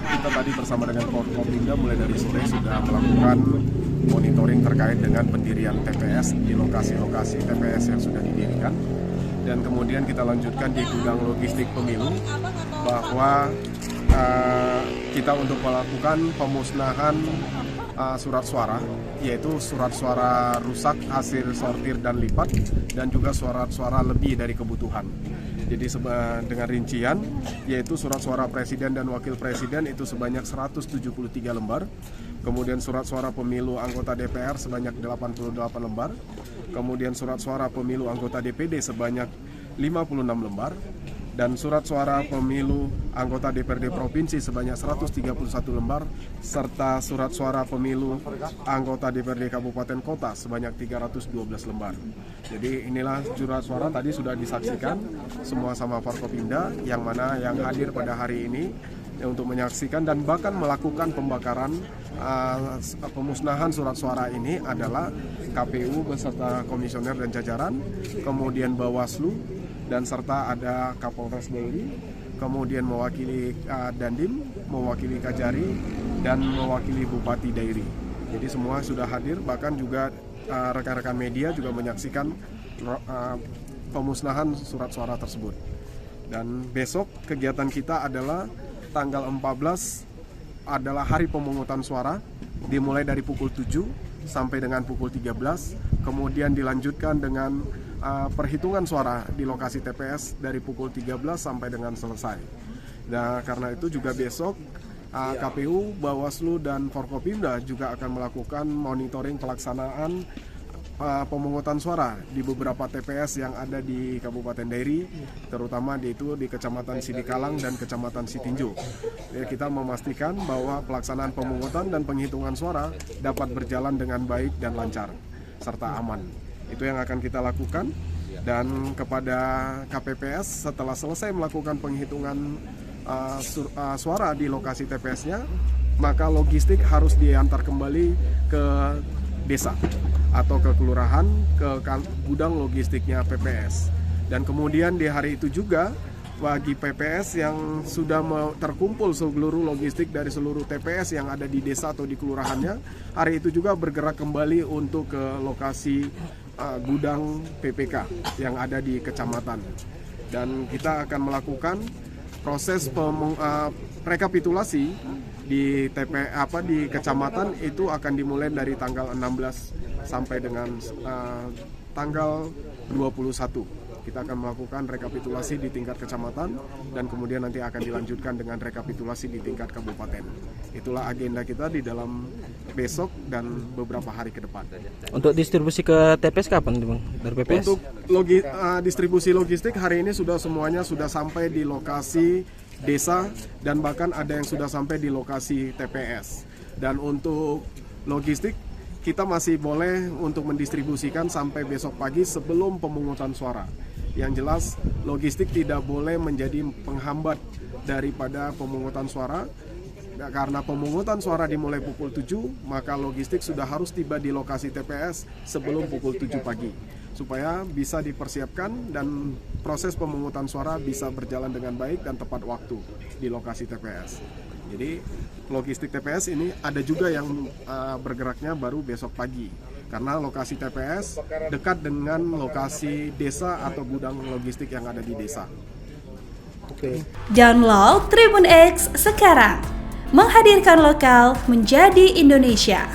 kita tadi bersama dengan Forkopimda mulai dari sore sudah melakukan monitoring terkait dengan pendirian TPS di lokasi-lokasi TPS yang sudah didirikan. Dan kemudian kita lanjutkan di gudang logistik pemilu bahwa kita untuk melakukan pemusnahan surat suara, yaitu surat suara rusak, hasil sortir dan lipat, dan juga surat suara lebih dari kebutuhan. Jadi dengan rincian, yaitu surat suara presiden dan wakil presiden itu sebanyak 173 lembar, kemudian surat suara pemilu anggota DPR sebanyak 88 lembar, kemudian surat suara pemilu anggota DPD sebanyak 56 lembar, dan surat suara pemilu anggota DPRD Provinsi sebanyak 131 lembar, serta surat suara pemilu anggota DPRD Kabupaten Kota sebanyak 312 lembar. Jadi inilah surat suara tadi sudah disaksikan semua sama Forkopimda, yang mana yang hadir pada hari ini untuk menyaksikan dan bahkan melakukan pembakaran pemusnahan surat suara ini adalah KPU beserta komisioner dan jajaran, kemudian Bawaslu, dan serta ada Kapolres Dairi, kemudian mewakili Dandim, mewakili Kajari, dan mewakili Bupati Dairi. Jadi semua sudah hadir, bahkan juga rekan-rekan media juga menyaksikan pemusnahan surat suara tersebut. Dan besok kegiatan kita adalah tanggal 14 adalah hari pemungutan suara, dimulai dari pukul 7 sampai dengan pukul 13, kemudian dilanjutkan dengan perhitungan suara di lokasi TPS dari pukul 13 sampai dengan selesai. Nah, karena itu juga besok KPU, Bawaslu, dan Forkopimda juga akan melakukan monitoring pelaksanaan pemungutan suara di beberapa TPS yang ada di Kabupaten Dairi, terutama di Kecamatan Sidikalang dan Kecamatan Sitinjo. Ya, kita memastikan bahwa pelaksanaan pemungutan dan penghitungan suara dapat berjalan dengan baik dan lancar serta aman. Itu yang akan kita lakukan. Dan kepada KPPS setelah selesai melakukan penghitungan suara di lokasi TPS-nya, maka logistik harus diantar kembali ke desa atau ke kelurahan, ke gudang logistiknya PPS. Dan kemudian di hari itu juga bagi PPS yang sudah terkumpul seluruh logistik dari seluruh TPS yang ada di desa atau di kelurahannya, hari itu juga bergerak kembali untuk ke lokasi gudang PPK yang ada di kecamatan. Dan kita akan melakukan proses rekapitulasi di di kecamatan itu akan dimulai dari tanggal 16 sampai dengan tanggal 21. Kita akan melakukan rekapitulasi di tingkat kecamatan dan kemudian nanti akan dilanjutkan dengan rekapitulasi di tingkat kabupaten. Itulah agenda kita di dalam besok dan beberapa hari ke depan. Untuk distribusi ke TPS kapan, Bang? Dari PPS? Untuk distribusi logistik hari ini semuanya sudah sampai di lokasi desa dan bahkan ada yang sudah sampai di lokasi TPS. Dan untuk logistik kita masih boleh untuk mendistribusikan sampai besok pagi sebelum pemungutan suara. Yang jelas logistik tidak boleh menjadi penghambat daripada pemungutan suara. Karena pemungutan suara dimulai pukul 7, maka logistik sudah harus tiba di lokasi TPS sebelum pukul 7 pagi. Supaya bisa dipersiapkan dan proses pemungutan suara bisa berjalan dengan baik dan tepat waktu di lokasi TPS. Jadi logistik TPS ini ada juga yang bergeraknya baru besok pagi. Karena lokasi TPS dekat dengan lokasi desa atau gudang logistik yang ada di desa. Oke. Download Tribun X sekarang. Menghadirkan lokal menjadi Indonesia.